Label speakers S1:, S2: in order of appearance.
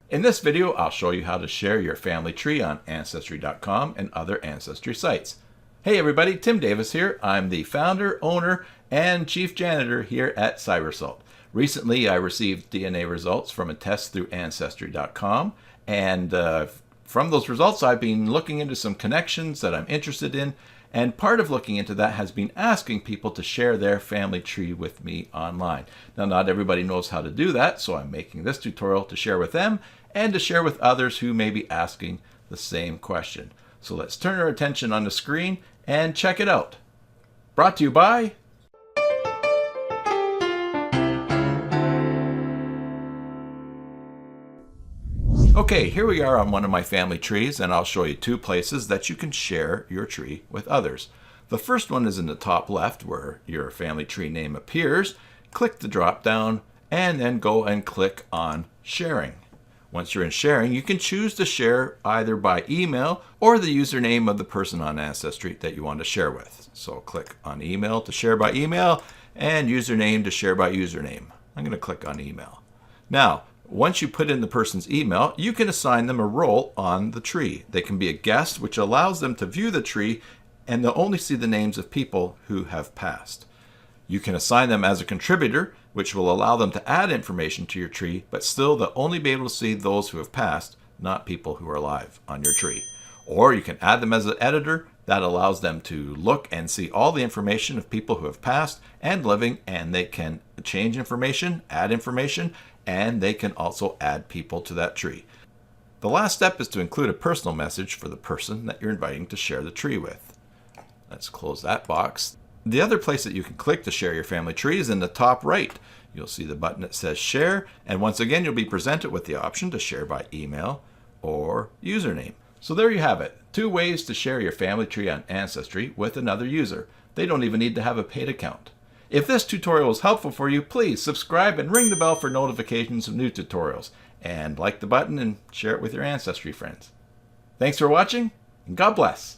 S1: In this video, I'll show you how to share your family tree on Ancestry.com and other Ancestry sites. Hey everybody, Tim Davis here. I'm the founder, owner, and chief janitor here at Cybersalt. Recently, I received DNA results from a test through Ancestry.com, and from those results, I've been looking into some connections that I'm interested in, and part of looking into that has been asking people to share their family tree with me online. Now, not everybody knows how to do that, so I'm making this tutorial to share with them and to share with others who may be asking the same question. So let's turn our attention on the screen and check it out. Brought to you by Okay, here we are on one of my family trees, and I'll show you two places that you can share your tree with others. The first one is in the top left where your family tree name appears. Click the drop down and then go and click on sharing. Once you're in sharing, you can choose to share either by email or the username of the person on Ancestry that you want to share with. So click on email to share by email and username to share by username. I'm going to click on email. Now, once you put in the person's email, you can assign them a role on the tree. They can be a guest, which allows them to view the tree, and they'll only see the names of people who have passed. You can assign them as a contributor, which will allow them to add information to your tree, but still they'll only be able to see those who have passed, not people who are alive on your tree. Or you can add them as an editor. That allows them to look and see all the information of people who have passed and living, and they can change information, add information, and they can also add people to that tree. The last step is to include a personal message for the person that you're inviting to share the tree with. Let's close that box. The other place that you can click to share your family tree is in the top right. You'll see the button that says share, and once again you'll be presented with the option to share by email or username. So there you have it, two ways to share your family tree on Ancestry with another user. They don't even need to have a paid account. If this tutorial was helpful for you, please subscribe and ring the bell for notifications of new tutorials. And like the button and share it with your Ancestry friends. Thanks for watching, and God bless.